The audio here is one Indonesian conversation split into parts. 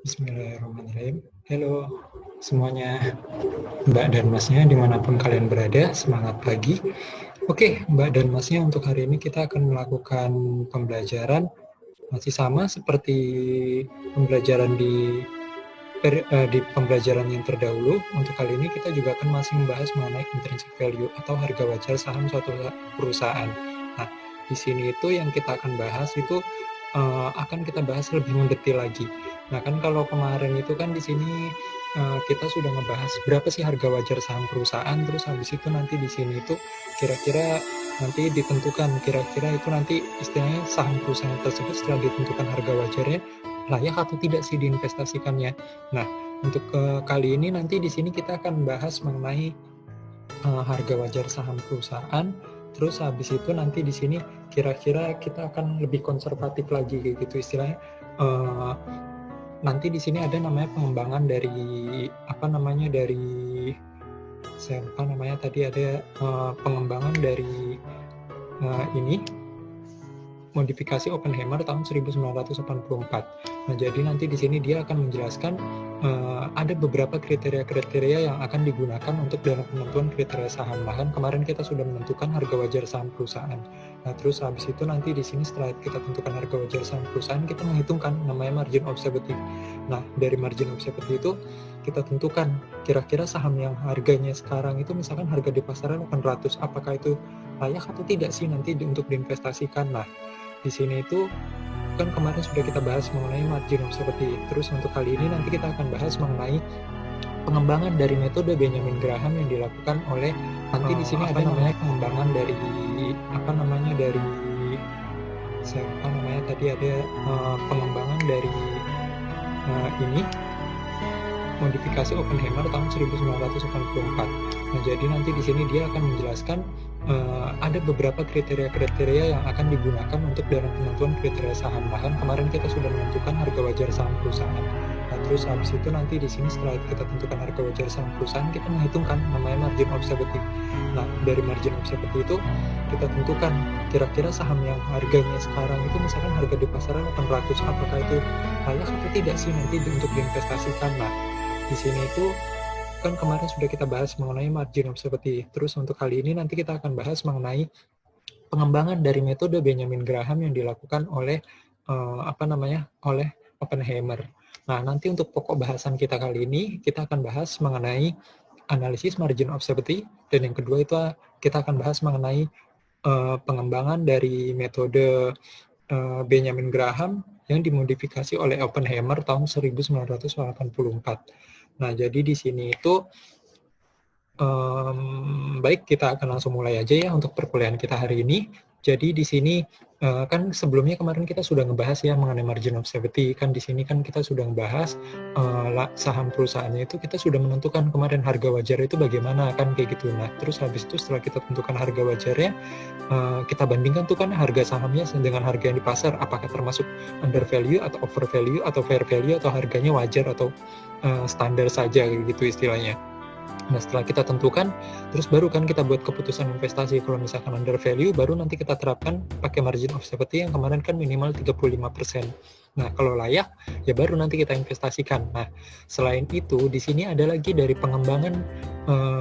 Bismillahirrahmanirrahim. Halo semuanya, Mbak dan Masnya dimanapun kalian berada, semangat pagi. Oke, Mbak dan Masnya, untuk hari ini kita akan melakukan pembelajaran masih sama seperti pembelajaran di pembelajaran yang terdahulu. Untuk kali ini kita juga akan masih membahas mengenai intrinsic value atau harga wajar saham suatu perusahaan. Nah, di sini itu yang kita akan bahas itu akan kita bahas lebih mendetail lagi. Nah, kan kalau kemarin itu kan di sini kita sudah ngebahas berapa sih harga wajar saham perusahaan, terus habis itu nanti di sini itu kira-kira nanti ditentukan, kira-kira itu nanti istilahnya saham perusahaan tersebut setelah ditentukan harga wajarnya layak atau tidak sih diinvestasikannya. Nah, untuk kali ini nanti di sini kita akan bahas mengenai harga wajar saham perusahaan. Terus habis itu nanti di sini kira-kira kita akan lebih konservatif lagi kayak gitu istilahnya. Nanti di sini ada namanya pengembangan dari saya lupa namanya tadi, ada pengembangan dari ini modifikasi Oppenheimer tahun 1984. Nah, jadi nanti di sini dia akan menjelaskan ada beberapa kriteria-kriteria yang akan digunakan untuk dalam penentuan kriteria saham. Nah, kan kemarin kita sudah menentukan harga wajar saham perusahaan. Nah, terus habis itu nanti di sini setelah kita tentukan harga wajar saham perusahaan, kita menghitungkan namanya margin of safety. Nah, dari margin of safety itu kita tentukan kira-kira saham yang harganya sekarang itu misalkan harga di pasaran 800, apakah itu layak atau tidak sih nanti untuk diinvestasikan. Nah, di sini itu kan kemarin sudah kita bahas mengenai margin of safety. Terus untuk kali ini nanti kita akan bahas mengenai pengembangan dari metode Benjamin Graham yang dilakukan oleh nanti di sini ada namanya pengembangan dari saya lupa namanya tadi, ada pengembangan dari ini modifikasi Oppenheimer tahun 1984. Nah, jadi nanti di sini dia akan menjelaskan ada beberapa kriteria-kriteria yang akan digunakan untuk dalam penentuan kriteria saham. Bahkan kemarin kita sudah menentukan harga wajar saham perusahaan. Nah, terus habis itu nanti di sini setelah kita tentukan harga wajar saham perusahaan, kita menghitungkan namanya margin of safety. Nah, dari margin of safety itu kita tentukan kira-kira saham yang harganya sekarang itu misalkan harga di pasaran 800, apakah itu layak atau tidak sih nanti untuk diinvestasikan. Nah, di sini itu kan kemarin sudah kita bahas mengenai margin of safety. Terus untuk kali ini nanti kita akan bahas mengenai pengembangan dari metode Benjamin Graham yang dilakukan oleh oleh Oppenheimer. Nah, nanti untuk pokok bahasan kita kali ini kita akan bahas mengenai analisis margin of safety, dan yang kedua itu kita akan bahas mengenai pengembangan dari metode Benjamin Graham yang dimodifikasi oleh Oppenheimer tahun 1984. Nah, jadi di sini itu baik, kita akan langsung mulai aja ya untuk perkuliahan kita hari ini. Jadi di sini kan sebelumnya kemarin kita sudah ngebahas ya mengenai margin of safety. Kan di sini kan kita sudah ngebahas saham perusahaannya itu kita sudah menentukan kemarin harga wajar itu bagaimana kan kayak gitu. Nah, terus habis itu setelah kita tentukan harga wajarnya, kita bandingkan tuh kan harga sahamnya dengan harga yang di pasar, apakah termasuk under value atau over value atau fair value atau harganya wajar atau standar saja gitu istilahnya. Nah, setelah kita tentukan, terus baru kan kita buat keputusan investasi. Kalau misalkan under value, baru nanti kita terapkan pakai margin of safety yang kemarin kan minimal 35%. Nah, kalau layak, ya baru nanti kita investasikan. Nah, selain itu, di sini ada lagi dari pengembangan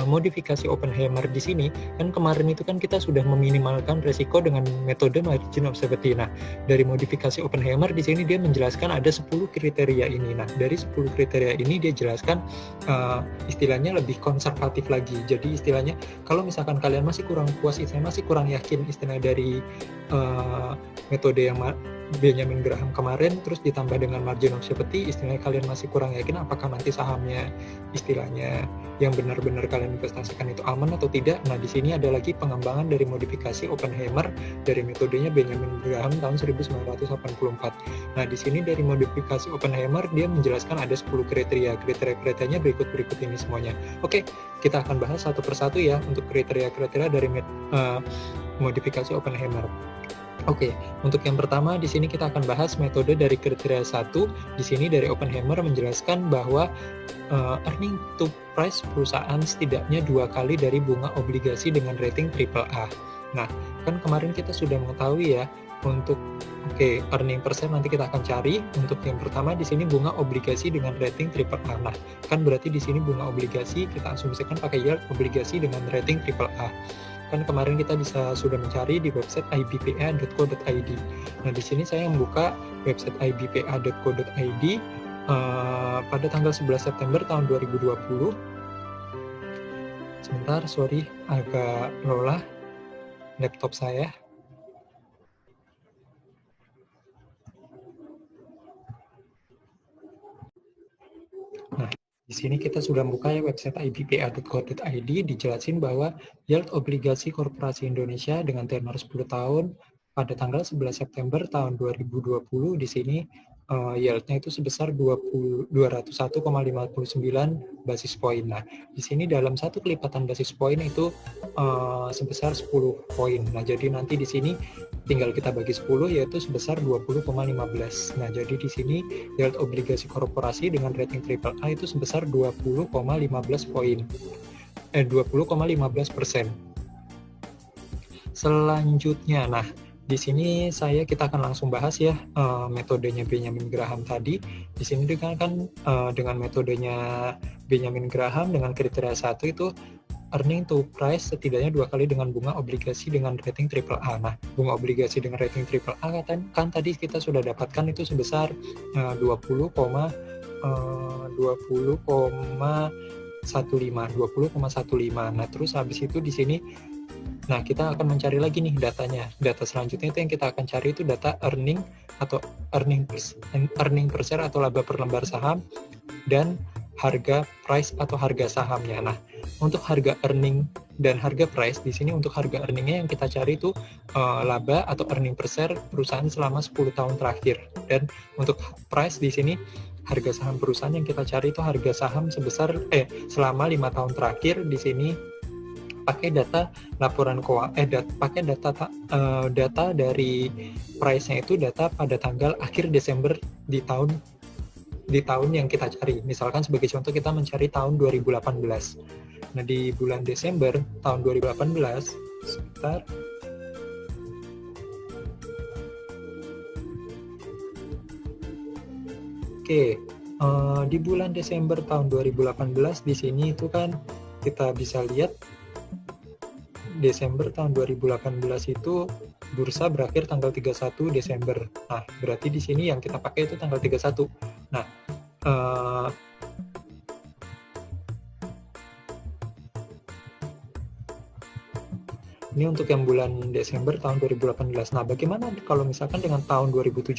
modifikasi Oppenheimer di sini. Kan kemarin itu kan kita sudah meminimalkan resiko dengan metode margin of safety. Nah, dari modifikasi Oppenheimer di sini dia menjelaskan ada 10 kriteria ini. Nah, dari 10 kriteria ini dia jelaskan istilahnya lebih konservatif lagi. Jadi istilahnya kalau misalkan kalian masih kurang puas, istilahnya masih kurang yakin istilah dari metode yang Benjamin Graham kemarin, terus ditambah dengan margin of safety, istilahnya kalian masih kurang yakin apakah nanti sahamnya istilahnya yang benar-benar kalian investasikan itu aman atau tidak. Nah, di sini ada lagi pengembangan dari modifikasi Oppenheimer dari metodenya Benjamin Graham tahun 1984. Nah, di sini dari modifikasi Oppenheimer dia menjelaskan ada 10 kriteria. Kriteria-kriterianya berikut ini semuanya. Oke, kita akan bahas satu persatu ya untuk kriteria-kriteria dari modifikasi Oppenheimer. Oke, untuk yang pertama di sini kita akan bahas metode dari kriteria 1. Di sini dari Oppenheimer menjelaskan bahwa earning to price perusahaan setidaknya 2 kali dari bunga obligasi dengan rating AAA. Nah, kan kemarin kita sudah mengetahui ya, Untuk earning per share nanti kita akan cari. Untuk yang pertama di sini bunga obligasi dengan rating triple A. Nah, kan berarti di sini bunga obligasi kita asumsikan pakai yield obligasi dengan rating triple A. Kan kemarin kita sudah mencari di website ibpa.co.id. Nah, di sini saya membuka website ibpa.co.id pada tanggal 11 September tahun 2020. Sebentar, sorry, agak lelah laptop saya. Nah, di sini kita sudah buka ya website ibpa.co.id, dijelasin bahwa yield obligasi korporasi Indonesia dengan tenor 10 tahun pada tanggal 11 September tahun 2020 di sini yield-nya itu sebesar 201,59 basis poin. Nah, di sini dalam satu kelipatan basis poin itu sebesar 10 poin. Nah, jadi nanti di sini tinggal kita bagi 10 yaitu sebesar 20,15. Nah, jadi di sini yield obligasi korporasi dengan rating triple A itu sebesar 20,15 poin. 20,15%. Selanjutnya, nah di sini kita akan langsung bahas ya metodenya Benjamin Graham tadi. Di sini dengan metodenya Benjamin Graham dengan kriteria 1 itu earning to price setidaknya 2 kali dengan bunga obligasi dengan rating triple A. Nah, bunga obligasi dengan rating triple A kan tadi kita sudah dapatkan itu sebesar 20,15. Nah, terus habis itu di sini kita akan mencari lagi nih datanya. Data selanjutnya itu yang kita akan cari itu data earning per share atau laba per lembar saham dan harga price atau harga sahamnya. Nah, untuk harga earning dan harga price di sini untuk harga earningnya yang kita cari itu laba atau earning per share perusahaan selama 10 tahun terakhir. Dan untuk price di sini harga saham perusahaan yang kita cari itu harga saham selama 5 tahun terakhir. Di sini pakai data laporan pakai data dari price-nya itu data pada tanggal akhir Desember di tahun yang kita cari. Misalkan sebagai contoh kita mencari tahun 2018. Nah, di bulan Desember tahun 2018 sebentar. Di bulan Desember tahun 2018 di sini itu kan kita bisa lihat Desember tahun 2018 itu bursa berakhir tanggal 31 Desember. Nah, berarti di sini yang kita pakai itu tanggal 31. Nah, ini untuk yang bulan Desember tahun 2018. Nah, bagaimana kalau misalkan dengan tahun 2017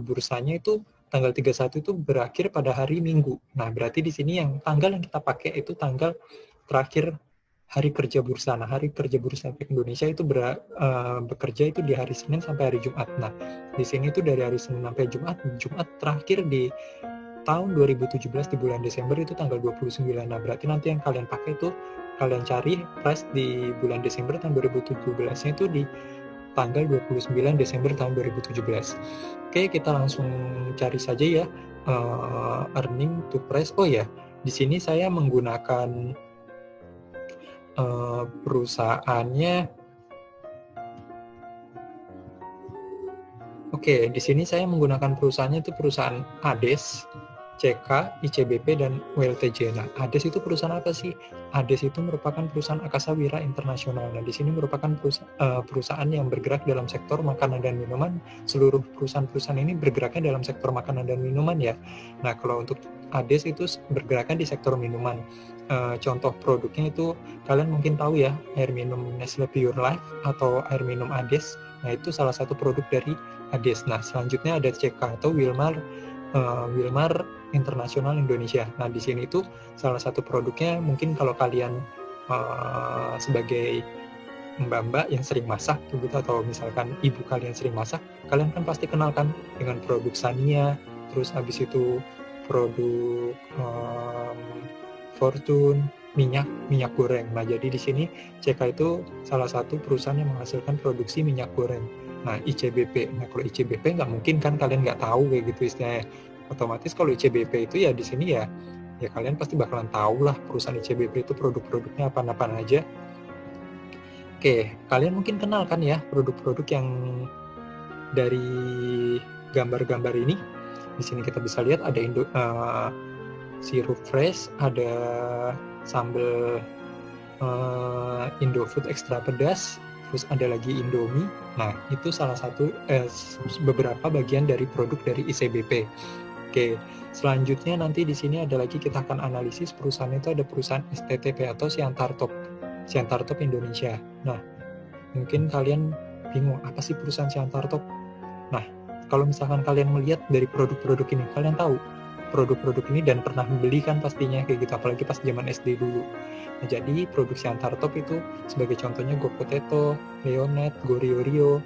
bursanya itu tanggal 31 itu berakhir pada hari Minggu. Nah, berarti di sini yang tanggal yang kita pakai itu tanggal terakhir hari kerja bursa. Nah, hari kerja bursa efek Indonesia itu bekerja itu di hari Senin sampai hari Jumat. Nah, di sini itu dari hari Senin sampai Jumat terakhir di tahun 2017 di bulan Desember itu tanggal 29. Nah, berarti nanti yang kalian pakai itu kalian cari price di bulan Desember tahun 2017-nya itu di tanggal 29 Desember tahun 2017. Oke, kita langsung cari saja ya earning to price. Oh ya, di sini saya menggunakan perusahaannya. Oke, di sini saya menggunakan perusahaannya itu perusahaan ADES, CK, ICBP, dan WLTJ. Nah, ADES itu perusahaan apa sih? ADES itu merupakan perusahaan Akasa Wira Internasional. Nah, di sini merupakan perusahaan yang bergerak dalam sektor makanan dan minuman. Seluruh perusahaan-perusahaan ini bergeraknya dalam sektor makanan dan minuman ya. Nah, kalau untuk ADES itu bergeraknya di sektor minuman. Contoh produknya itu kalian mungkin tahu ya, air minum Nestle Pure Life atau air minum ADES. Nah, itu salah satu produk dari ADES. Nah, selanjutnya ada CK atau Wilmar Internasional Indonesia. Nah, di sini itu salah satu produknya mungkin kalau kalian sebagai mbak-mbak yang sering masak gitu, atau misalkan ibu kalian sering masak, kalian kan pasti kenal kan dengan produk Sania, terus habis itu produk Fortune, minyak goreng. Nah, jadi di sini CK itu salah satu perusahaan yang menghasilkan produksi minyak goreng. Nah, ICBP. Nah, kalau ICBP nggak mungkin kan kalian nggak tahu kayak gitu istilahnya. Otomatis kalau ICBP itu ya di sini ya kalian pasti bakalan tahu lah perusahaan ICBP itu produk-produknya apa aja. Oke, kalian mungkin kenal kan ya produk-produk yang dari gambar-gambar ini. Di sini kita bisa lihat ada sirup fresh, ada sambal Indofood extra pedas, terus ada lagi Indomie. Nah, itu salah satu beberapa bagian dari produk dari ICBP. Oke, selanjutnya nanti di sini ada lagi kita akan analisis perusahaan itu, ada perusahaan STTP atau Siantar Top Indonesia. Nah, mungkin kalian bingung apa sih perusahaan Siantar Top? Nah, kalau misalkan kalian melihat dari produk-produk ini, kalian tahu produk-produk ini dan pernah membeli kan pastinya kayak gitu, apalagi pas zaman SD dulu. Nah, jadi produk Siantar Top itu sebagai contohnya Go Potato, Leonet, Gorio,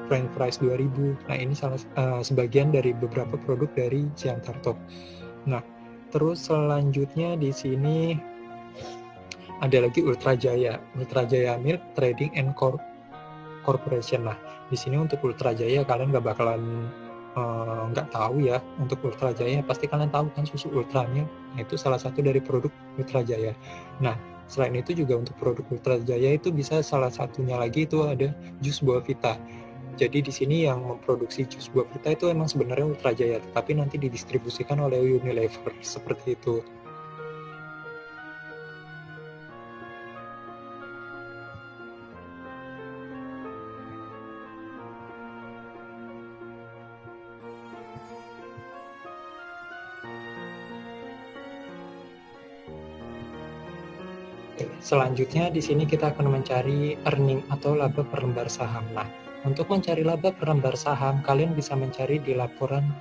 French Fries 2000. Nah, ini sebagian dari beberapa produk dari Siantar Top. Nah, terus selanjutnya di sini ada lagi Ultra Jaya Milk Trading and Corporation. Nah, di sini untuk Ultra Jaya kalian nggak bakalan nggak tahu ya. Untuk Ultra Jaya pasti kalian tahu kan susu Ultra Milk. Nah, itu salah satu dari produk Ultra Jaya. Nah, selain itu juga untuk produk Ultra Jaya itu bisa salah satunya lagi itu ada jus buah vita. Jadi di sini yang memproduksi jus buah vita itu emang sebenarnya Ultra Jaya, tetapi nanti didistribusikan oleh Unilever seperti itu. Selanjutnya di sini kita akan mencari earning atau laba per lembar saham. Nah, untuk mencari laba per lembar saham, kalian bisa mencari di laporan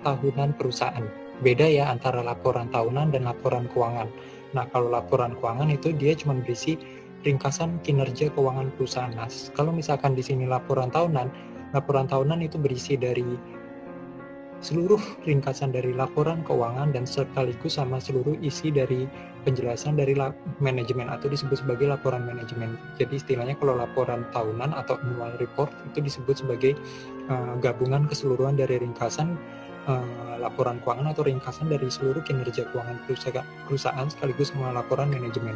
tahunan perusahaan. Beda ya antara laporan tahunan dan laporan keuangan. Nah, kalau laporan keuangan itu dia cuma berisi ringkasan kinerja keuangan perusahaan. Nah, kalau misalkan di sini laporan tahunan itu berisi dari seluruh ringkasan dari laporan keuangan dan sekaligus sama seluruh isi dari penjelasan dari manajemen atau disebut sebagai laporan manajemen. Jadi istilahnya kalau laporan tahunan atau annual report itu disebut sebagai gabungan keseluruhan dari ringkasan laporan keuangan atau ringkasan dari seluruh kinerja keuangan perusahaan sekaligus sama laporan manajemen.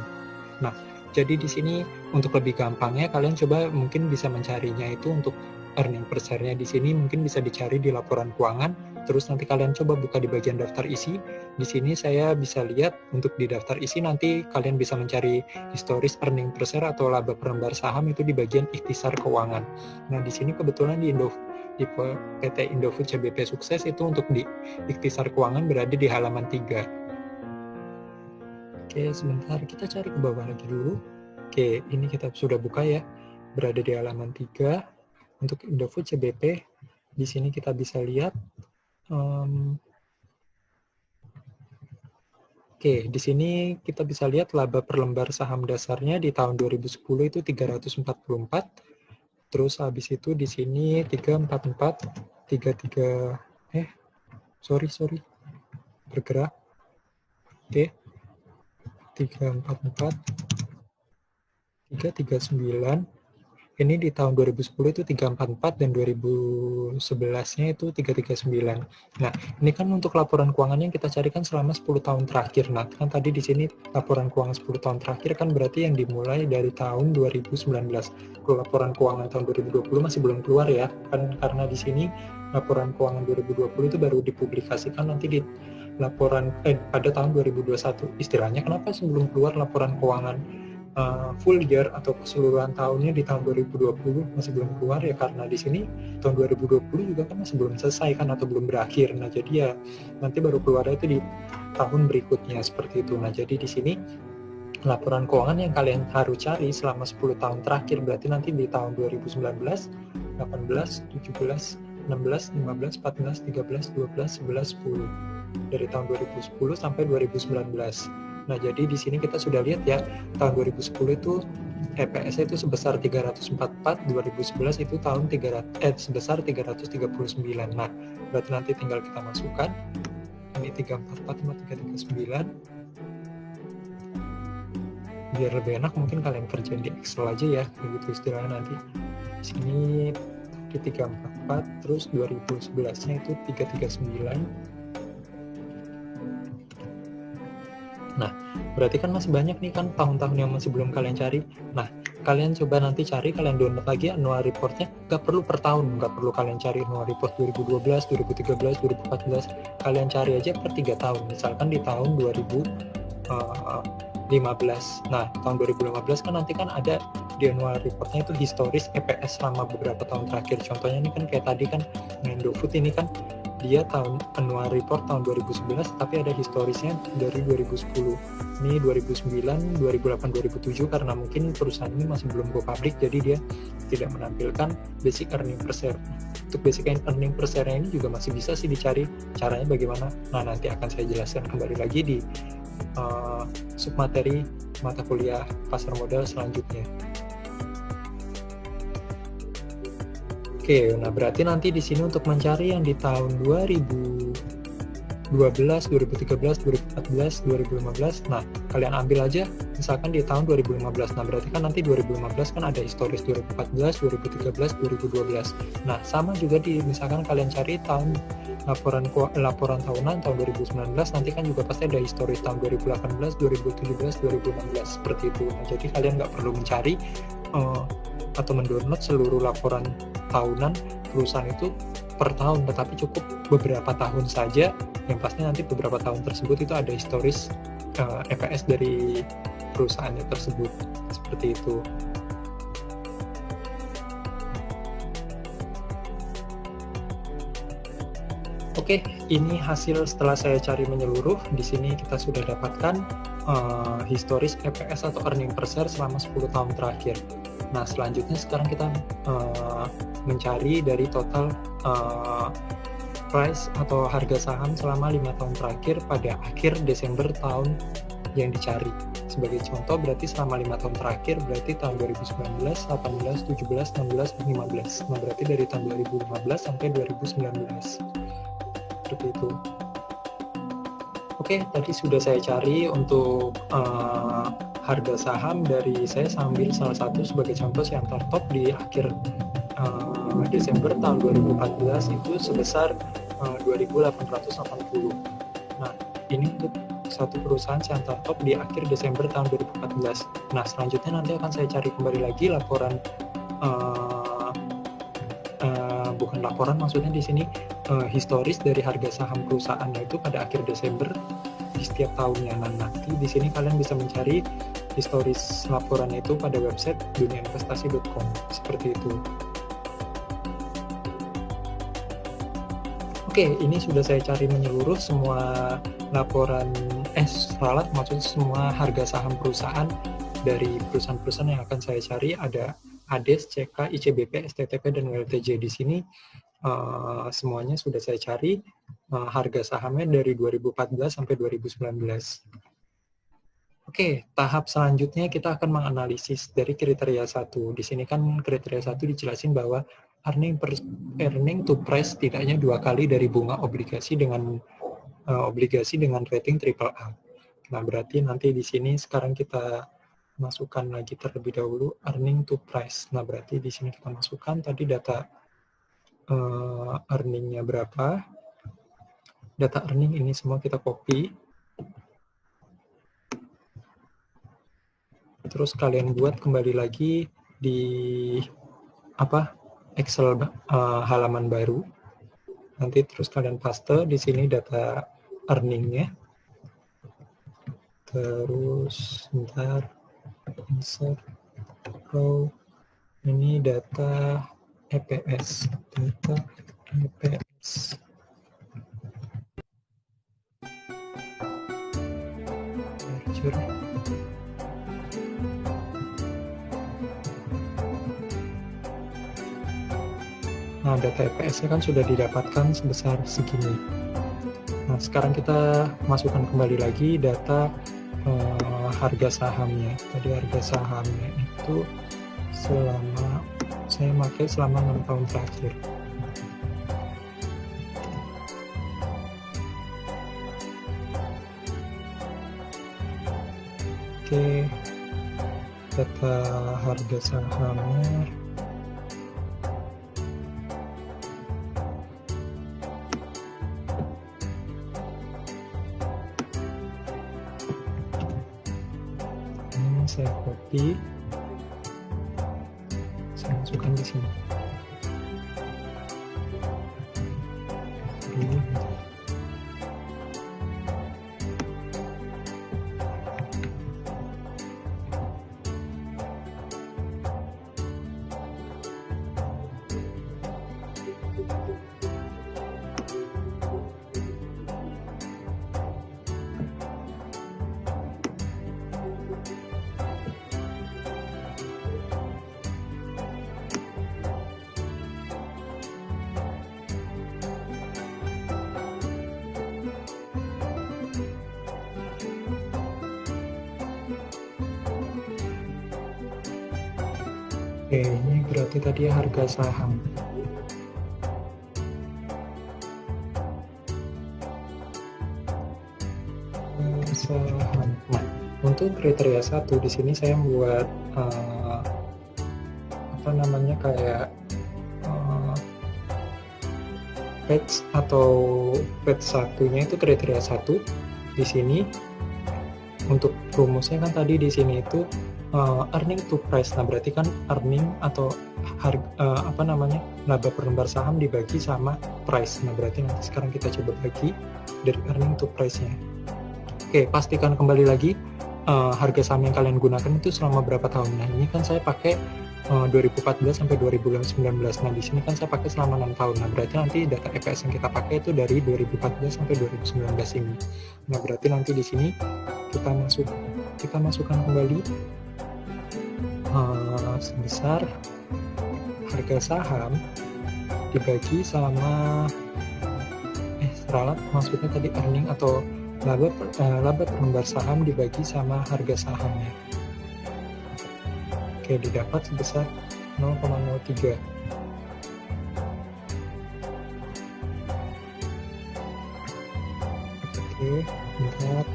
Nah, jadi di sini untuk lebih gampangnya kalian coba mungkin bisa mencarinya itu untuk earning per share-nya di sini mungkin bisa dicari di laporan keuangan. Terus nanti kalian coba buka di bagian daftar isi. Di sini saya bisa lihat untuk di daftar isi nanti kalian bisa mencari historis earning per share atau laba per lembar saham itu di bagian ikhtisar keuangan. Nah, di sini kebetulan di PT Indofood CBP Sukses itu untuk di ikhtisar keuangan berada di halaman 3. Oke, sebentar kita cari ke bawah lagi dulu. Oke, ini kita sudah buka ya. Berada di halaman 3 untuk Indofood CBP. Di sini kita bisa lihat Oke, di sini kita bisa lihat laba per lembar saham dasarnya di tahun 2010 itu 344. Terus habis itu di sini 344, 33 sorry. Bergerak. Oke. 344, 339. Ini di tahun 2010 itu 344 dan 2011-nya itu 339. Nah, ini kan untuk laporan keuangan yang kita carikan selama 10 tahun terakhir. Nah, kan tadi di sini laporan keuangan 10 tahun terakhir kan berarti yang dimulai dari tahun 2019. Kalau laporan keuangan tahun 2020 masih belum keluar ya. Kan karena di sini laporan keuangan 2020 itu baru dipublikasikan nanti di laporan pada tahun 2021. Istilahnya kenapa sebelum keluar laporan keuangan full year atau keseluruhan tahunnya di tahun 2020 masih belum keluar ya karena di sini tahun 2020 juga kan masih belum selesai kan atau belum berakhir. Nah, jadi ya nanti baru keluar itu di tahun berikutnya seperti itu. Nah, jadi di sini laporan keuangan yang kalian harus cari selama 10 tahun terakhir berarti nanti di tahun 2019, 18, 17, 16, 15, 14, 13, 12, 11, 10. Dari tahun 2010 sampai 2019. Nah, jadi di sini kita sudah lihat ya, tahun 2010 itu EPS itu sebesar 344, 2011 itu tahun sebesar 339. Nah, berarti nanti tinggal kita masukkan ini 344 sama 339. Biar lebih enak mungkin kalian kerjain di Excel aja ya, begitu istilahnya nanti. Di sini di 344 terus 2011-nya itu 339. Nah, berarti kan masih banyak nih kan tahun-tahun yang masih belum kalian cari. Nah, kalian coba nanti cari, kalian download lagi annual reportnya. Nggak perlu per tahun, nggak perlu kalian cari annual report 2012, 2013, 2014. Kalian cari aja per 3 tahun. Misalkan di tahun 2015. Nah, tahun 2015 kan nanti kan ada di annual reportnya itu historis EPS selama beberapa tahun terakhir. Contohnya ini kan kayak tadi kan Indofood ini kan dia tahun annual report tahun 2011 tapi ada historisnya dari 2010. Ini 2009, 2008, 2007 karena mungkin perusahaan ini masih belum go public jadi dia tidak menampilkan basic earning per share. Untuk basic earning per share ini juga masih bisa sih dicari caranya bagaimana. Nah, nanti akan saya jelaskan kembali lagi di submateri mata kuliah pasar modal selanjutnya. Oke, nah berarti nanti di sini untuk mencari yang di tahun 2012, 2013, 2014, 2015, nah kalian ambil aja misalkan di tahun 2015. Nah berarti kan nanti 2015 kan ada historis 2014, 2013, 2012. Nah sama juga di misalkan kalian cari tahun laporan tahunan tahun 2019, nanti kan juga pasti ada historis tahun 2018, 2017, 2016 seperti itu. Nah jadi kalian nggak perlu mencari atau mendownload seluruh laporan tahunan perusahaan itu per tahun, tetapi cukup beberapa tahun saja, yang pasti nanti beberapa tahun tersebut itu ada historis EPS dari perusahaannya tersebut, seperti itu. Oke, ini hasil setelah saya cari menyeluruh. Di sini kita sudah dapatkan historis EPS atau earning per share selama 10 tahun terakhir. Nah, selanjutnya sekarang kita mencari dari total price atau harga saham selama 5 tahun terakhir pada akhir Desember tahun yang dicari. Sebagai contoh, berarti selama 5 tahun terakhir, berarti tahun 2019, 18, 17, 16, 15. Nah, berarti dari tahun 2015 sampai 2019. Seperti itu. Oke, tadi sudah saya cari untuk harga saham dari saya sambil salah satu sebagai contoh Siantar Top di akhir Desember tahun 2014 itu sebesar 2.880. Nah, ini untuk satu perusahaan Siantar Top di akhir Desember tahun 2014. Nah, selanjutnya nanti akan saya cari kembali lagi laporan bukan laporan, maksudnya di sini historis dari harga saham perusahaannya itu pada akhir Desember di setiap tahunnya. Nah, nanti di sini kalian bisa mencari historis laporannya itu pada website duniainvestasi.com seperti itu. Oke, ini sudah saya cari menyeluruh semua laporan maksudnya semua harga saham perusahaan dari perusahaan-perusahaan yang akan saya cari. Ada ADES, CK, ICBP, STTP, dan WLTJ. Di sini semuanya sudah saya cari harga sahamnya dari 2014 sampai 2019. Oke, tahap selanjutnya kita akan menganalisis dari kriteria 1. Di sini kan kriteria 1 dijelasin bahwa earning to price setidaknya 2 kali dari bunga obligasi dengan rating AAA. Nah, berarti nanti di sini sekarang kita masukkan lagi terlebih dahulu earning to price. Nah, berarti di sini kita masukkan tadi data earning-nya berapa. Data earning ini semua kita copy. Terus kalian buat kembali lagi di Excel halaman baru. Nanti terus kalian paste di sini data earning-nya. Terus sebentar, insert row, ini data EPS, Nah, data EPS-nya kan sudah didapatkan sebesar segini. Nah, sekarang kita masukkan kembali lagi data harga sahamnya. Tadi harga sahamnya itu saya pakai selama 6 tahun terakhir. Oke, data harga sahamnya. Saya copy. masukkan di sini. Oke, ini berarti tadi harga saham. Nah, untuk kriteria 1 di sini saya buat kayak page atau page satunya itu kriteria 1 di sini. Untuk rumusnya kan tadi di sini itu earning to price. Nah, berarti kan earning atau laba per lembar saham dibagi sama price. Nah, berarti nanti sekarang kita coba bagi dari earning to price-nya. Oke, pastikan kembali lagi harga saham yang kalian gunakan itu selama berapa tahun. Nah, ini kan saya pakai 2014 sampai 2019. Nah, di sini kan saya pakai selama 6 tahun. Nah, berarti nanti data EPS yang kita pakai itu dari 2014 sampai 2019 ini. Nah, berarti nanti di sini kita masukkan kembali sebesar harga saham dibagi sama maksudnya tadi earning atau laba per lembar saham dibagi sama harga sahamnya. Oke, didapat sebesar 0,03. Oke, bentar.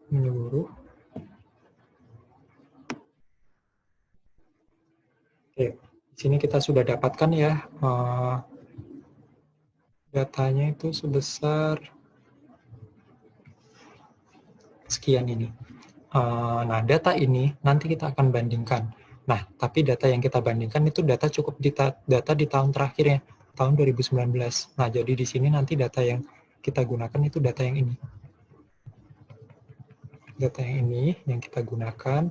Menyeluruh. Oke, di sini kita sudah dapatkan ya datanya itu sebesar sekian ini. Nah, data ini nanti kita akan bandingkan. Nah, tapi data yang kita bandingkan itu data cukup data di tahun terakhir ya, tahun 2019. Nah, jadi di sini nanti data yang kita gunakan itu data yang ini. Data yang ini yang kita gunakan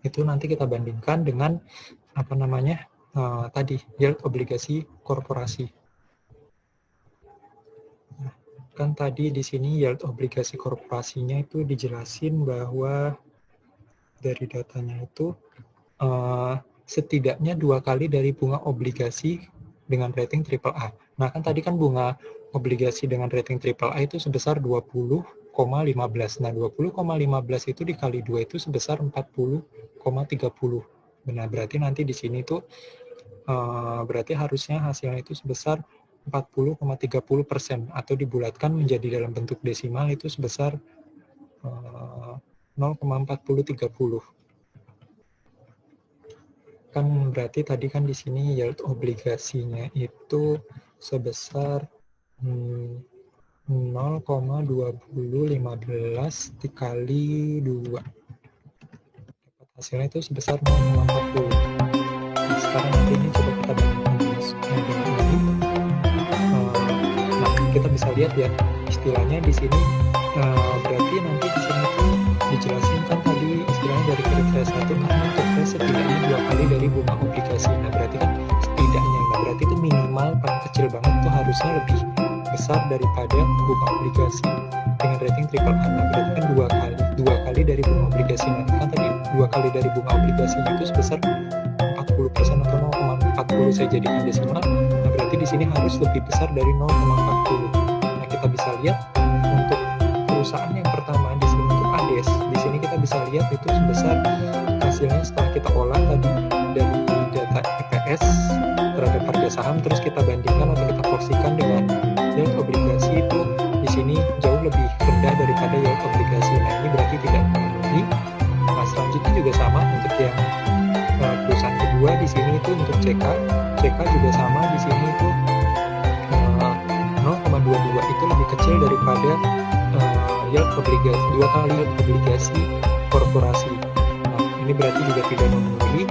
itu nanti kita bandingkan dengan tadi yield obligasi korporasi. Nah, kan tadi di sini yield obligasi korporasinya itu dijelasin bahwa dari datanya itu setidaknya 2 kali dari bunga obligasi dengan rating AAA. Nah, kan tadi kan bunga obligasi dengan rating AAA itu sebesar 20,15. Nah, 20,15 itu dikali 2 itu sebesar 40,30. Benar, berarti nanti di sini tuh berarti harusnya hasilnya itu sebesar 40,30% atau dibulatkan menjadi dalam bentuk desimal itu sebesar 0,4030. Kan berarti tadi kan di sini yield obligasinya itu sebesar 0,2015 dikali 2. Dapat hasilnya itu sebesar 0,40. Nah, sekarang nanti ini coba kita bandingkan lagi. Nah, kita bisa lihat ya istilahnya di sini berarti nanti di sini tuh dijelasin kan tadi istilahnya dari kriteria 1 kan untuk setidaknya 2 kali dari bunga obligasi. Nah, berarti kan setidaknya, nah berarti itu minimal paling kecil banget tuh harusnya lebih besar daripada bunga obligasi dengan rating AAA. Nah, berarti kan 2 kali dari bunga obligasi. Nanti kan tadi 2 kali dari bunga obligasinya itu sebesar 40% atau 0,40 saya jadikan desimal. Nah, berarti di sini harus lebih besar dari 0,40. Nah, kita bisa lihat untuk perusahaan yang pertama di sini untuk ADES, di sini kita bisa lihat itu sebesar hasilnya setelah kita olah tadi dari data EPS terhadap harga saham, terus kita bandingkan atau kita porsikan dengan yield obligasi itu di sini selanjutnya juga sama untuk yang perusahaan kedua di sini itu untuk CK juga sama di sini itu 0,22 itu lebih kecil daripada yield obligasi, 2 kali yield obligasi korporasi. Nah, ini berarti juga tidak memenuhi.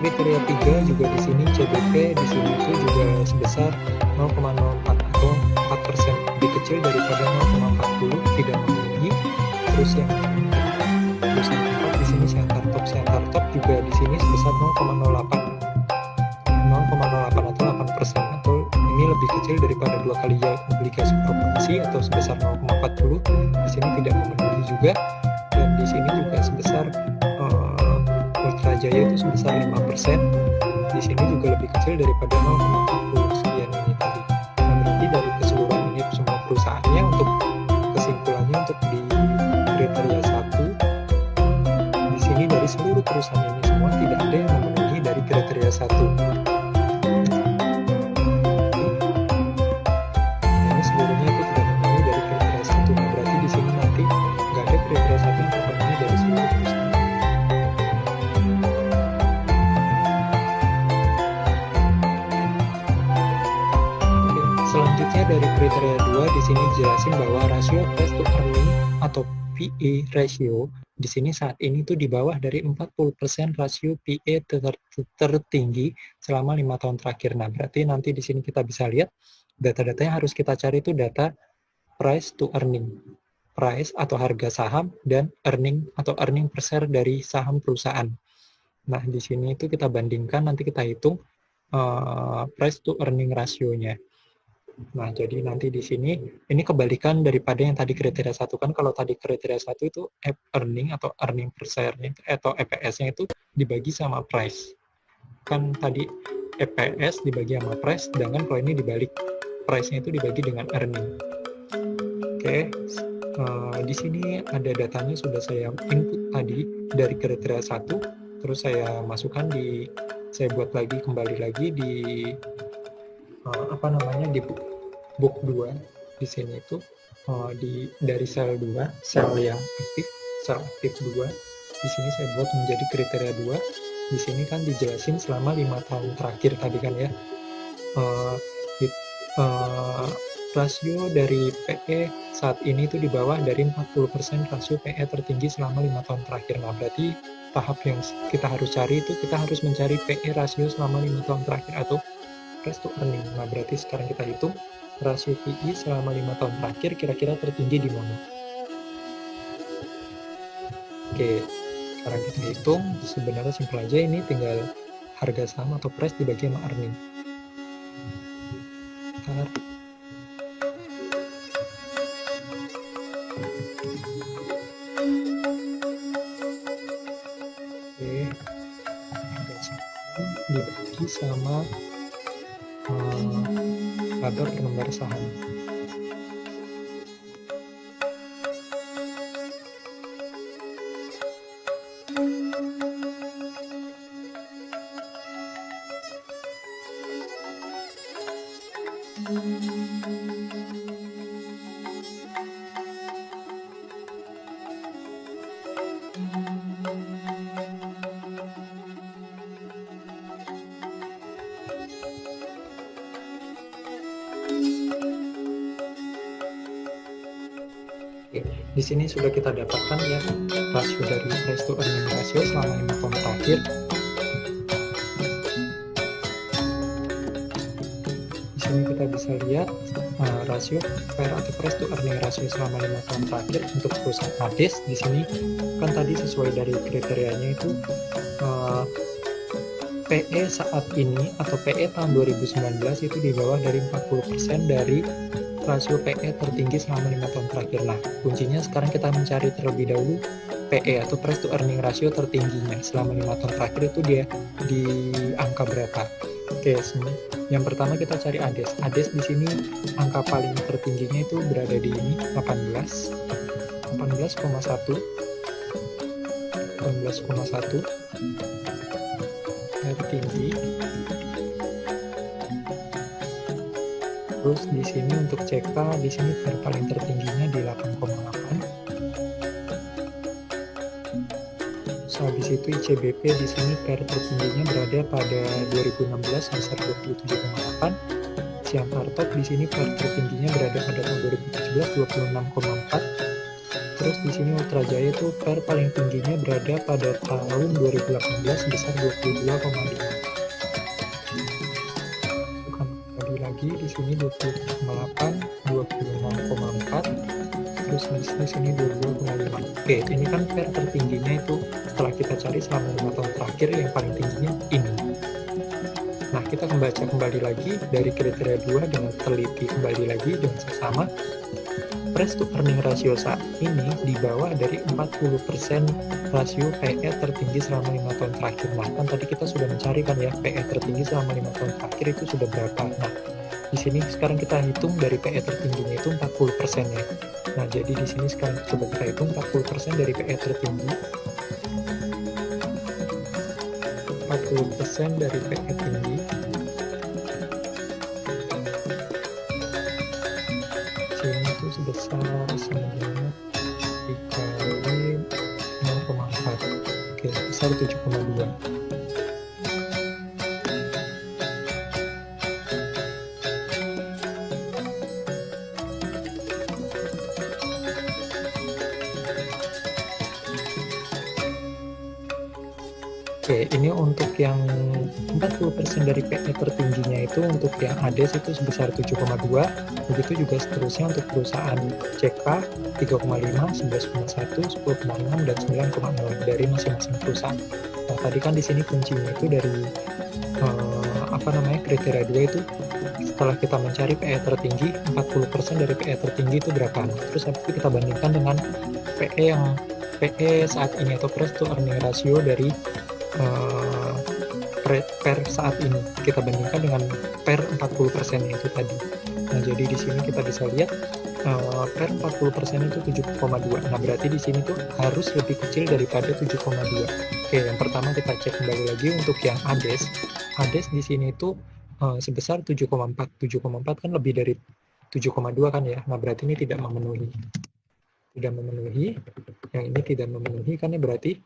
Kriteria 3 juga di sini CBP di sini itu juga sebesar 0,04 atau 4%, lebih kecil daripada 0,40, tidak memenuhi. Terus yang perusahaan keempat di sini Siantar Top juga di sini sebesar 0,08 atau 8%, atau ini lebih kecil daripada 2 kali yield obligasi korporasi atau sebesar 0,40. Di sini tidak memenuhi juga, dan di sini juga sebesar Ultra Jaya itu sebesar 5%. Di sini juga lebih kecil daripada 0,40 sekian ini tadi. Nah, berarti dari keseluruhan ini semua perusahaannya, untuk kesimpulannya untuk di kriteria 1 di sini dari seluruh perusahaan ini semua tidak ada yang memenuhi dari kriteria 1. Ini seluruhnya itu tidak memenuhi dari kriteria 1. Nah, berarti di sini nanti nggak ada kriteria 1 yang terpenuhi dari seluruh perusahaan. Selanjutnya dari kriteria 2 di sini jelasin bahwa rasio price to earning atau PE ratio di sini saat ini tuh di bawah dari 40% rasio PE tertinggi selama 5 tahun terakhir. Nah, berarti nanti di sini kita bisa lihat data-data yang harus kita cari itu data price to earning. Price atau harga saham, dan earning atau earning per share dari saham perusahaan. Nah, di sini itu kita bandingkan, nanti kita hitung price to earning rasionya. Nah, jadi nanti di sini ini kebalikan daripada yang tadi kriteria 1 kan. Kalau tadi kriteria 1 itu earning atau earning per share-nya atau EPS-nya itu dibagi sama price. Kan tadi EPS dibagi sama price, sedangkan kalau ini dibalik, price-nya itu dibagi dengan earning. Oke. Di sini ada datanya sudah saya input tadi dari kriteria 1, terus saya masukkan saya buat lagi kembali lagi di di book 2 di sini itu dari sel 2, sel yang aktif, sel aktif 2. Di sini saya buat menjadi kriteria 2. Di sini kan dijelasin selama 5 tahun terakhir tadi kan ya. Rasio dari PE saat ini itu di bawah dari 40% rasio PE tertinggi selama 5 tahun terakhir. Nah, berarti tahap yang kita harus cari itu kita harus mencari PE rasio selama 5 tahun terakhir atau price to earning. Nah, berarti sekarang kita hitung rasio PE selama 5 tahun terakhir kira-kira tertinggi di mana. Oke, sekarang kita hitung. Sebenarnya simpel aja, ini tinggal harga saham atau price dibagi sama earning. Oke, harga saham dibagi sama laba per lembar saham. Di sini sudah kita dapatkan ya rasio dari price to earning ratio selama 5 tahun terakhir. Di sini kita bisa lihat rasio PER atau price to earning ratio selama 5 tahun terakhir untuk perusahaan ADES. Di sini kan tadi sesuai dari kriterianya itu PE saat ini atau PE tahun 2019 itu di bawah dari 40% dari rasio PE tertinggi selama 5 tahun terakhir. Nah, kuncinya sekarang kita mencari terlebih dahulu PE atau price to earning ratio tertingginya selama 5 tahun terakhir itu dia di angka berapa. Oke, yang pertama kita cari ADES. ADES di sini angka paling tertingginya itu berada di ini 18,1 tertinggi. Terus di sini untuk CK di sini paling tertingginya di 8,8. habis itu ICBP di sini PER tertingginya berada pada 2016 sebesar 27,8. Siam Hartop di sini PER tertingginya berada pada tahun 2017 26,4. Terus di sini Ultra Jaya itu PER paling tingginya berada pada tahun 2018 sebesar 22,5. Kembali lagi di sini 27,8, 26,4. Terus di sini 22,5. Oke, ini kan PER tertingginya itu setelah kita cari selama 5 tahun terakhir yang paling tingginya ini. Nah, kita membaca kembali lagi dari kriteria 2 dengan teliti kembali lagi dengan seksama. Price to earning ratio saat ini di bawah dari 40% rasio PE tertinggi selama 5 tahun terakhir. Nah, kan tadi kita sudah mencari kan ya, PE tertinggi selama 5 tahun terakhir itu sudah berapa. Nah, di sini sekarang kita hitung dari PE tertingginya itu 40% ya. Nah, jadi di sini sekarang coba kita hitung 40% dari PE tertinggi. 40% dari PE tinggi. Sini itu sebesar sama dikali 0,4. Oke, sebesar 7,2. Oke, ini untuk yang 40% dari PE tertingginya itu untuk yang ADES itu sebesar 7,2, begitu juga seterusnya untuk perusahaan CK 3,5, 11,1, 10,6, dan 9,0 dari masing-masing perusahaan. Nah, tadi kan di sini kuncinya itu dari kriteria 2 itu setelah kita mencari PE tertinggi, 40% dari PE tertinggi itu berapa? Terus habis itu kita bandingkan dengan PE saat ini atau price to earning ratio dari per saat ini kita bandingkan dengan per 40% itu tadi. Nah, jadi di sini kita bisa lihat per 40% itu 7,2. Nah, berarti di sini tuh harus lebih kecil daripada 7,2. Oke, yang pertama kita cek kembali lagi untuk yang ADES. ADES di sini itu sebesar 7,4. 7,4 kan lebih dari 7,2 kan ya. Nah, berarti ini tidak memenuhi. Tidak memenuhi. Yang ini tidak memenuhi kan ya, berarti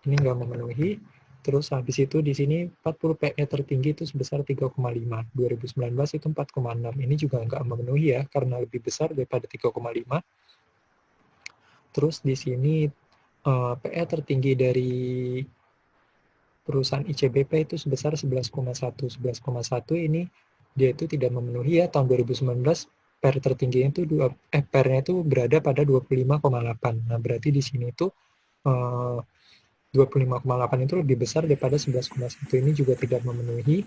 ini nggak memenuhi. Terus habis itu di sini 40 PE tertinggi itu sebesar 3,5. 2019 itu 4,6. Ini juga nggak memenuhi ya, karena lebih besar daripada 3,5. Terus di sini PE tertinggi dari perusahaan ICBP itu sebesar 11,1. 11,1 ini dia itu tidak memenuhi ya. Tahun 2019 PER tertingginya itu PER-nya itu berada pada 25,8. Nah, berarti di sini itu 25,8 itu lebih besar daripada 11,1. Ini juga tidak memenuhi.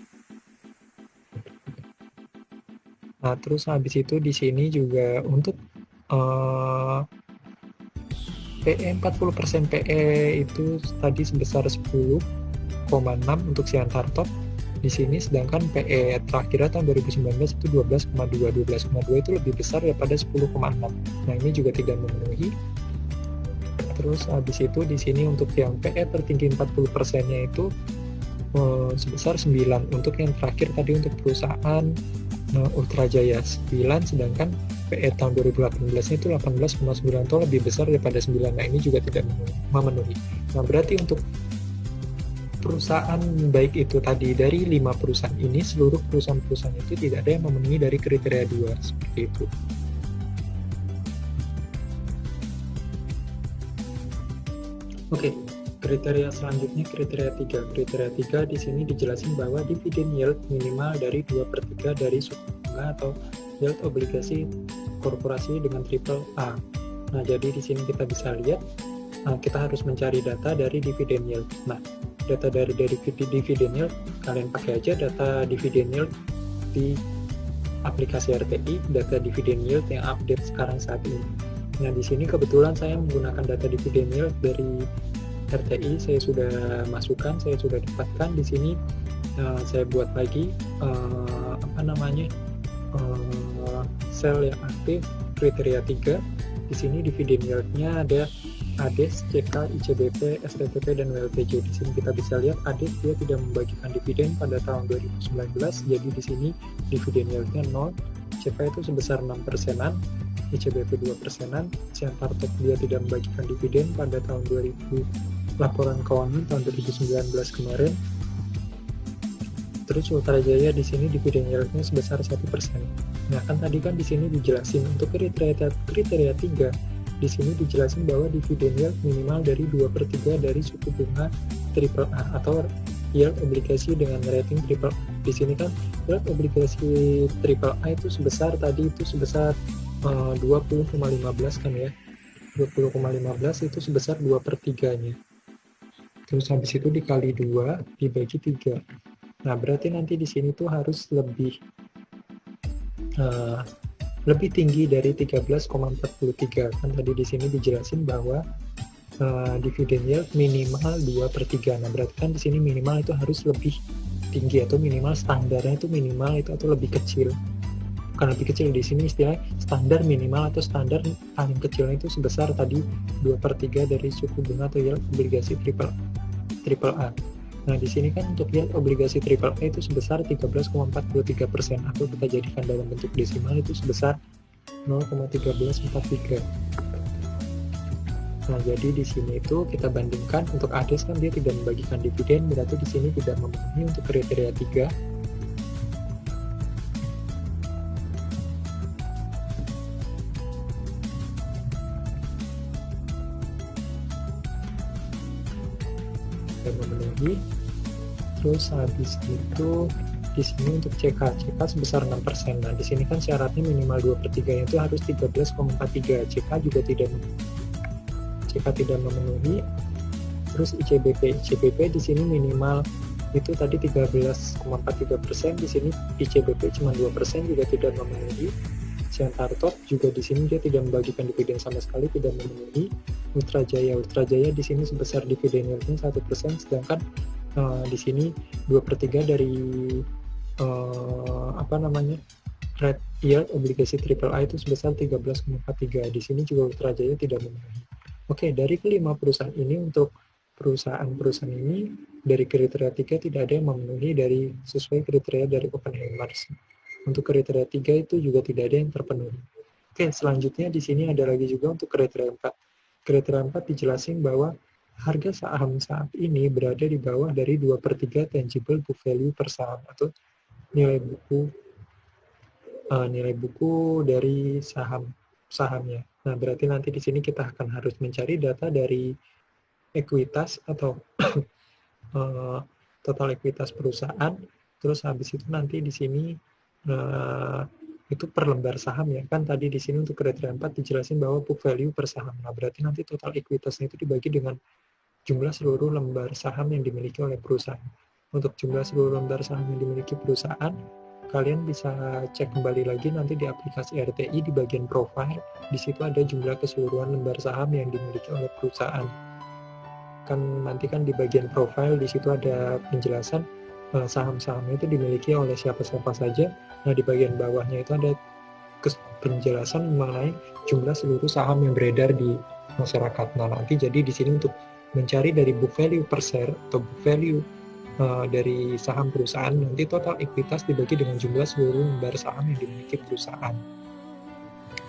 Nah, terus habis itu di sini juga untuk PE 40% PE itu tadi sebesar 10,6 untuk Sian Hartop. Di sini sedangkan PE terakhir tahun 2019 itu 12,2. 12,2 itu lebih besar daripada 10,6. Nah, ini juga tidak memenuhi. Terus habis itu di sini untuk yang PE tertinggi 40%-nya itu sebesar 9. Untuk yang terakhir tadi untuk perusahaan Ultra Jaya 9, sedangkan PE tahun 2018-nya itu 18,9 atau lebih besar daripada 9. Nah, ini juga tidak memenuhi. Nah, berarti untuk perusahaan baik itu tadi dari 5 perusahaan ini, seluruh perusahaan-perusahaan itu tidak ada yang memenuhi dari kriteria 2 seperti itu. Oke, kriteria selanjutnya kriteria 3. Kriteria 3 di sini dijelasin bahwa dividen yield minimal dari 2/3 dari suku bunga atau yield obligasi korporasi dengan triple A. Nah, jadi di sini kita bisa lihat kita harus mencari data dari dividen yield. Nah, data dari dividen yield kalian pakai aja data dividen yield di aplikasi RTI, data dividen yield yang update sekarang saat ini. Nah, di sini kebetulan saya menggunakan data dividen yield dari RTI, saya sudah masukkan, saya sudah dapatkan di sini. Saya buat lagi sel yang aktif kriteria 3. Di sini dividen yield-nya ada ADES, CK, ICBP, STTP, dan WLTJ. Di sini kita bisa lihat ADES dia tidak membagikan dividen pada tahun 2019, jadi di sini dividen yield-nya 0. CK itu sebesar 6%-an, ICBP 2%-an, Sian Hartop dia tidak membagikan dividen pada tahun 2019, laporan keuangan tahun 2019 kemarin. Terus Ultra Jaya di sini dividen yieldnya sebesar 1%. Nah, kan tadi kan di sini dijelasin untuk kriteria 3, di sini dijelasin bahwa dividen yield minimal dari 2/3 dari suku bunga AAA atau yield obligasi dengan rating AAA. Di sini kan yield obligasi AAA itu sebesar 20,15 kan ya. 20,15 itu sebesar 2/3-nya. Terus habis itu dikali 2 dibagi 3. Nah, berarti nanti di sini tuh harus lebih tinggi dari 13,43. Kan tadi di sini dijelasin bahwa dividen yield minimal 2/3. Nah, berarti kan di sini minimal itu harus lebih tinggi atau minimal standarnya itu minimal itu atau lebih kecil. Bukan lebih kecil, di sini istilah standar minimal atau standar paling kecilnya itu sebesar tadi 2/3 dari suku bunga atau yield obligasi AAA. Nah, di sini kan untuk yield obligasi AAA itu sebesar 13,43% atau kita jadikan dalam bentuk desimal itu sebesar 0,1343. Nah, jadi di sini itu kita bandingkan untuk ADES kan dia tidak membagikan dividen, berarti di sini tidak memenuhi untuk kriteria 3. Tidak memenuhi. Terus habis itu di sini untuk CK sebesar 6%. Nah, di sini kan syaratnya minimal 2/3 itu harus 13,43. CK juga tidak memenuhi. Terus ICBP di sini minimal itu tadi 13,43%, di sini ICBP cuma 2% juga tidak memenuhi. Siantartot juga di sini dia tidak membagikan dividen sama sekali, tidak memenuhi. Ultra Jaya di sini sebesar dividen yieldnya 1%, sedangkan di sini 2/3 dari red yield obligasi AAA itu sebesar 13,43. Di sini juga Ultra Jaya tidak memenuhi. Oke, dari kelima perusahaan ini, untuk perusahaan-perusahaan ini dari kriteria 3 tidak ada yang memenuhi dari sesuai kriteria dari Oppenheimer. Untuk kriteria 3 itu juga tidak ada yang terpenuhi. Oke, selanjutnya di sini ada lagi juga untuk kriteria 4. Kriteria 4 dijelasin bahwa harga saham saat ini berada di bawah dari 2/3 tangible book value per saham atau nilai buku dari sahamnya. Nah, berarti nanti di sini kita akan harus mencari data dari ekuitas atau total ekuitas perusahaan. Terus habis itu nanti di sini itu per lembar saham ya. Kan tadi di sini untuk kriteria 4 dijelasin bahwa book value per saham. Nah, berarti nanti total ekuitasnya itu dibagi dengan jumlah seluruh lembar saham yang dimiliki oleh perusahaan. Untuk jumlah seluruh lembar saham yang dimiliki perusahaan, kalian bisa cek kembali lagi nanti di aplikasi RTI di bagian profile. Di situ ada jumlah keseluruhan lembar saham yang dimiliki oleh perusahaan. Kan nanti kan di bagian profile di situ ada penjelasan saham-sahamnya itu dimiliki oleh siapa-siapa saja. Nah, di bagian bawahnya itu ada penjelasan mengenai jumlah seluruh saham yang beredar di masyarakat. Nah, nanti jadi di sini untuk mencari dari book value per share atau book value dari saham perusahaan, nanti total ekuitas dibagi dengan jumlah seluruh lembar saham yang dimiliki perusahaan.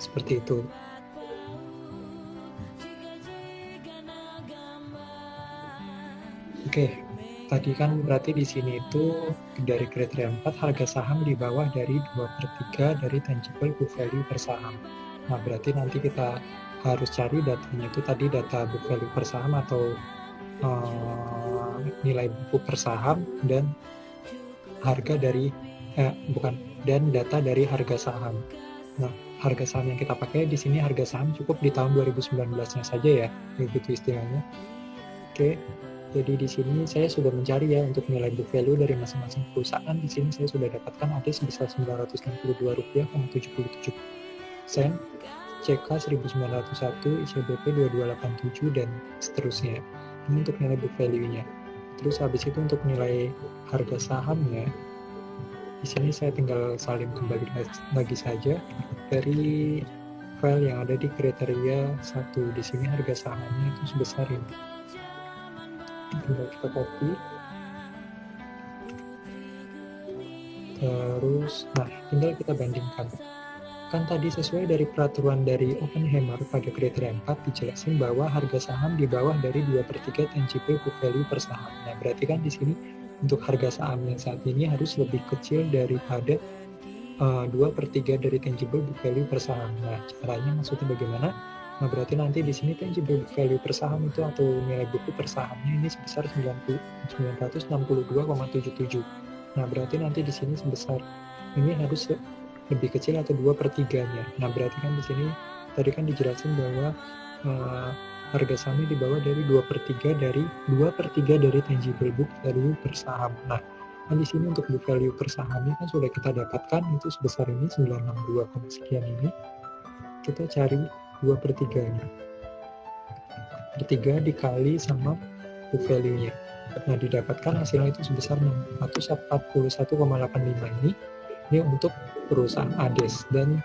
Seperti itu. Oke, tadi kan berarti di sini itu dari kriteria 4 harga saham di bawah dari 2/3 dari tangible book value per saham. Nah, berarti nanti kita harus cari datanya itu tadi data book value per saham atau nilai buku per saham dan harga dari dan data dari harga saham. Nah, harga saham yang kita pakai di sini harga saham cukup di tahun 2019-nya saja ya, begitu istilahnya. Oke. Jadi di sini saya sudah mencari ya untuk nilai book value dari masing-masing perusahaan. Di sini saya sudah dapatkan AD sebesar Rp962,77, CK 1901, ICBP 2287 dan seterusnya. Ini untuk nilai book value-nya. Terus habis itu untuk nilai harga sahamnya, di sini saya tinggal salin kembali lagi saja dari file yang ada di kriteria 1. Di sini harga sahamnya itu sebesar ini. Tinggal kita copy. Terus, nah, tinggal kita bandingkan. kan tadi sesuai dari peraturan dari Oppenheimer pada kriteria 4 dijelasin bahwa harga saham di bawah dari 2/3 tangible book value per saham. Nah, berarti kan di sini untuk harga saham yang saat ini harus lebih kecil daripada 2/3 dari tangible book value per saham. Nah, caranya maksudnya bagaimana? Nah, berarti nanti di sini tangible book value per saham itu atau nilai buku per sahamnya ini sebesar 962,77. Nah, berarti nanti di sini sebesar ini harus lebih kecil atau 2/3-nya. Nah, berarti kan di sini tadi kan dijelasin bahwa harga sahamnya di bawah dari 2/3 dari tangible book value per saham. Nah, di sini untuk book value per sahamnya kan sudah kita dapatkan itu sebesar ini 962, sekian ini. Kita cari 2/3-nya. 3 dikali sama book value-nya. Nah, didapatkan hasilnya itu sebesar 641,85 ini. Ini untuk perusahaan ADES, dan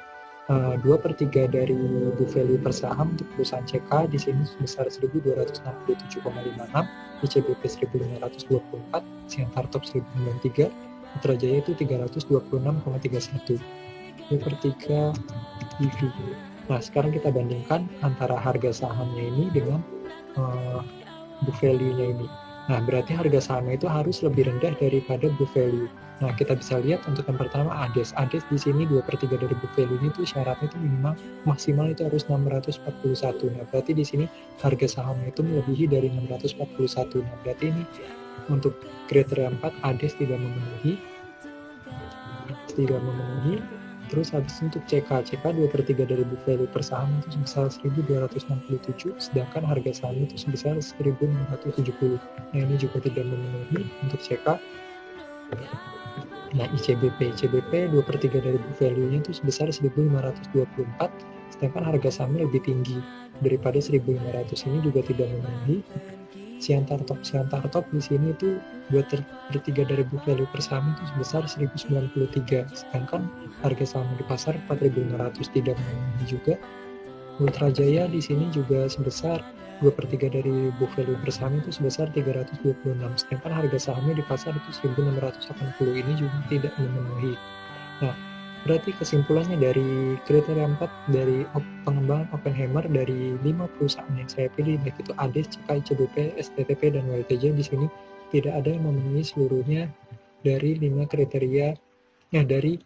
2/3 dari book value per saham untuk perusahaan CK di sini sebesar 1.267,56, ICBP 1.524, Siantar Top 1.093, Putrajaya itu 326,31, 2/3 EV. Nah, sekarang kita bandingkan antara harga sahamnya ini dengan book value-nya ini. Nah, berarti harga sahamnya itu harus lebih rendah daripada book value. Nah, kita bisa lihat untuk yang pertama ADES. ADES di sini 2/3 dari book value-nya itu syaratnya itu minimal maksimal itu harus 641. Nah, berarti di sini harga sahamnya itu melebihi dari 641. Nah, berarti ini untuk kriteria 4 ADES tidak memenuhi. Terus habis untuk CK 2/3 dari book value per saham itu sebesar 1.267, sedangkan harga saham itu sebesar 1.670. Nah, ini juga tidak memenuhi untuk CK. Nah, ICBP 2/3 dari book value-nya itu sebesar 1.524, sedangkan harga sahamnya lebih tinggi daripada 1.500, ini juga tidak memenuhi. Siantar Top di sini itu 2/3 dari book value per saham itu sebesar 1.093, sedangkan harga saham di pasar 4.500, tidak memenuhi juga. Putrajaya di sini juga sebesar 2/3 dari book value per saham itu sebesar 326, sedangkan harga sahamnya di pasar itu 1.680, ini juga tidak memenuhi. Nah, berarti kesimpulannya dari kriteria 4 dari pengembangan Oppenheimer dari 5 perusahaan yang saya pilih, baik itu ADES, CK, ICBP, STTP, dan WLTJ, di sini tidak ada yang memenuhi seluruhnya dari 5 kriteria dari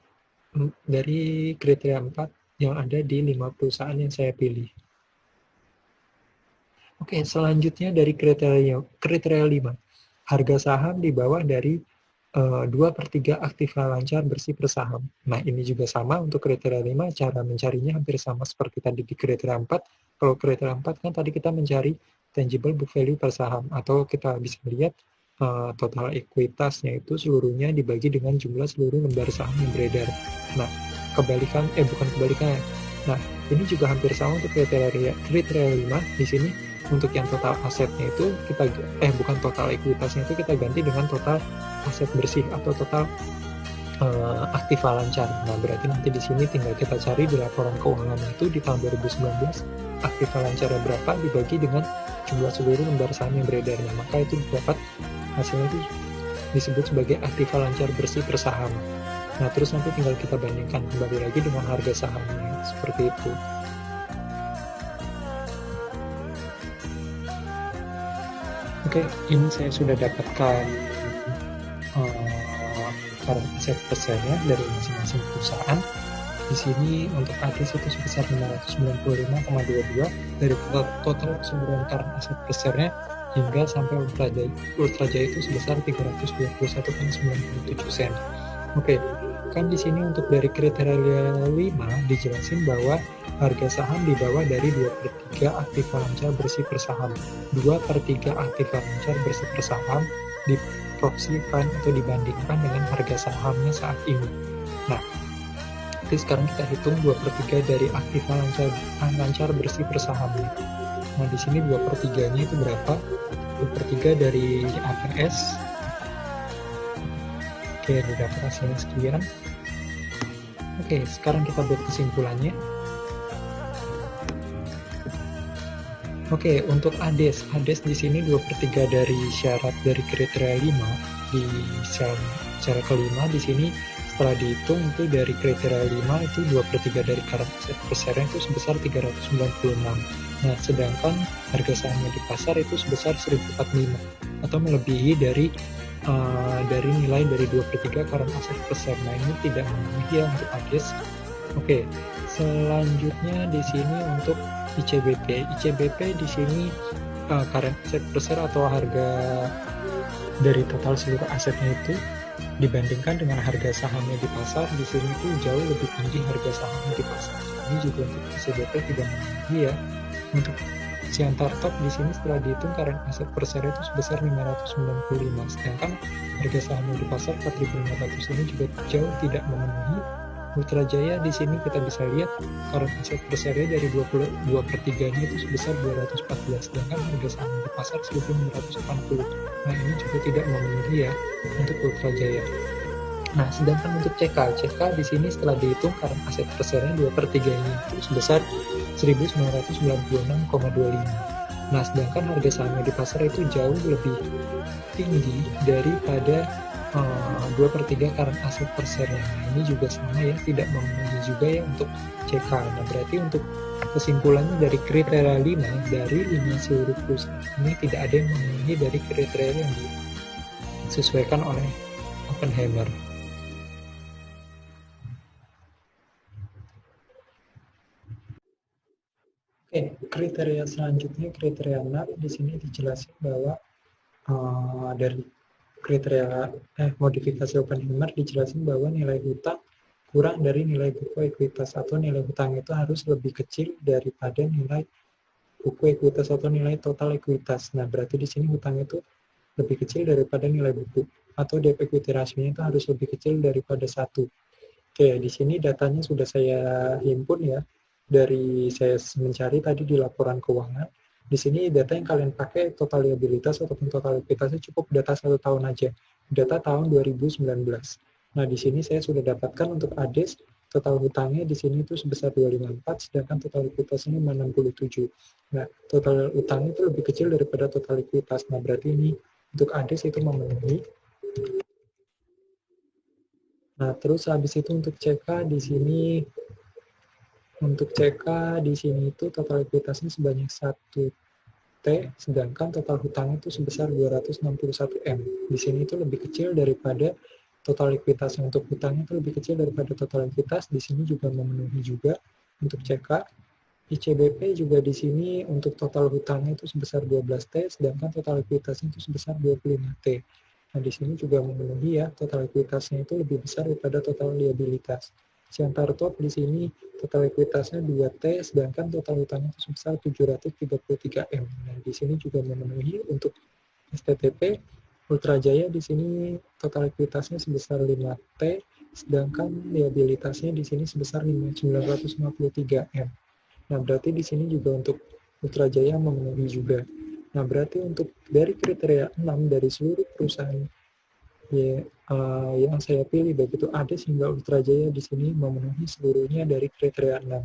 kriteria 4 yang ada di 5 perusahaan yang saya pilih. Oke, selanjutnya dari kriteria 5, harga saham di bawah dari 2/3 aktiva lancar bersih per saham. Nah, ini juga sama untuk kriteria 5, cara mencarinya hampir sama seperti tadi di kriteria 4. Kalau kriteria 4 kan tadi kita mencari tangible book value per saham, atau kita bisa lihat total ekuitasnya itu seluruhnya dibagi dengan jumlah seluruh lembar saham yang beredar. Nah, bukan kebalikannya. Nah, ini juga hampir sama untuk kriteria 5. Di sini untuk yang total asetnya itu kita bukan total ekuitasnya itu kita ganti dengan total aset bersih atau total aktiva lancar. Nah, berarti nanti di sini tinggal kita cari di laporan keuangan itu di tahun 2019 aktiva lancarnya berapa dibagi dengan jumlah seluruh lembar saham yang beredar. Nah, maka itu dapat hasilnya itu disebut sebagai aktiva lancar bersih per saham. Nah, terus nanti tinggal kita bandingkan kembali lagi dengan harga sahamnya, seperti itu. Oke, ini saya sudah dapatkan current asset persennya dari masing-masing perusahaan. Di sini untuk ADES itu sebesar 595,22 dari total keseluruhan current asset persennya, hingga sampai Putrajaya itu sebesar 321,97 sen. Oke, kan di sini untuk dari kriteria 5 dijelasin bahwa harga saham di bawah dari 2/3 aktiva lancar bersih per saham. 2/3 aktiva lancar bersih per saham di proxy fund atau dibandingkan dengan harga sahamnya saat ini. Nah, jadi sekarang kita hitung 2/3 dari aktiva lancar bersih per sahamnya. Nah, di sini 2/3-nya itu berapa? 2/3 dari APS. Oke, dapat hasilnya sekian. Oke, sekarang kita buat kesimpulannya. Oke, untuk ADES di sini 2/3 dari syarat dari kriteria 5 di syarat kelima di sini setelah dihitung itu dari kriteria 5 itu 2/3 dari current asset per share itu sebesar 396. Nah, sedangkan harga sahamnya di pasar itu sebesar 1045 atau melebihi dari nilai dari 2/3 current asset per share. Nah, ini tidak memenuhi ya untuk ADES. Oke, selanjutnya di sini untuk ICBP. ICBP di sini current asset per share atau harga dari total seluruh asetnya itu dibandingkan dengan harga sahamnya di pasar, di sini tuh jauh lebih tinggi harga sahamnya di pasar. Ini juga untuk ICBP tidak memenuhi ya. Untuk Siantar Top di sini setelah dihitung current asset per share itu sebesar 595, sedangkan harga sahamnya di pasar 4.500 ini juga jauh tidak memenuhi. Ultra Jaya di sini kita bisa lihat current asset per share dari 2/3 itu sebesar 214, sedangkan harga saham di pasar 1.580. Nah, ini juga tidak memenuhi ya untuk Ultra Jaya. Nah, sedangkan untuk CK di sini setelah dihitung current asset per share 2/3-nya itu sebesar 1.996,25. Nah, sedangkan harga sahamnya di pasar itu jauh lebih tinggi daripada 2/3 current asset per share-nya. Nah, ini juga sama ya, tidak memenuhi juga ya untuk CK. Nah, berarti untuk kesimpulannya dari kriteria 5, dari 5 seluruh perusahaan ini tidak ada yang memenuhi dari kriteria yang disesuaikan oleh Oppenheimer. Oke, kriteria selanjutnya, kriteria 6, di sini dijelaskan bahwa dari kriteria modifikasi Oppenheimer dijelaskan bahwa nilai hutang kurang dari nilai buku ekuitas atau nilai hutang itu harus lebih kecil daripada nilai buku ekuitas atau nilai total ekuitas. Nah, berarti di sini hutang itu lebih kecil daripada nilai buku atau debt equity ratio-nya itu harus lebih kecil daripada 1. Oke, di sini datanya sudah saya himpun ya dari saya mencari tadi di laporan keuangan. Di sini data yang kalian pakai total liabilitas ataupun total ekuitasnya cukup data 1 tahun aja, data tahun 2019. Nah, di sini saya sudah dapatkan untuk ADES total hutangnya di sini itu sebesar 254, sedangkan total ekuitasnya 567. Nah, total hutangnya itu lebih kecil daripada total ekuitas. Nah, berarti ini untuk ADES itu memenuhi. Nah, terus habis itu untuk CK di sini di sini itu total ekuitasnya sebanyak 1 T, sedangkan total hutang itu sebesar 261 M. Di sini itu lebih kecil daripada total ekuitas. Untuk hutangnya itu lebih kecil daripada total ekuitas. Di sini juga memenuhi juga untuk CK. ICBP juga di sini untuk total hutangnya itu sebesar 12 T, sedangkan total ekuitasnya itu sebesar 25 T. Nah, di sini juga memenuhi ya, total ekuitasnya itu lebih besar daripada total liabilitas. Siantar Top di sini total ekuitasnya 2T, sedangkan total hutangnya itu sebesar 733 M. Nah, di sini juga memenuhi untuk STTP. Ultra Jaya di sini total ekuitasnya sebesar 5T, sedangkan liabilitasnya di sini sebesar 953 M. Nah, berarti di sini juga untuk Ultra Jaya memenuhi juga. Nah, berarti untuk dari kriteria 6 dari seluruh perusahaan ya, yang saya pilih, baik itu ADES hingga Ultra Jaya di sini memenuhi seluruhnya dari kriteria 6.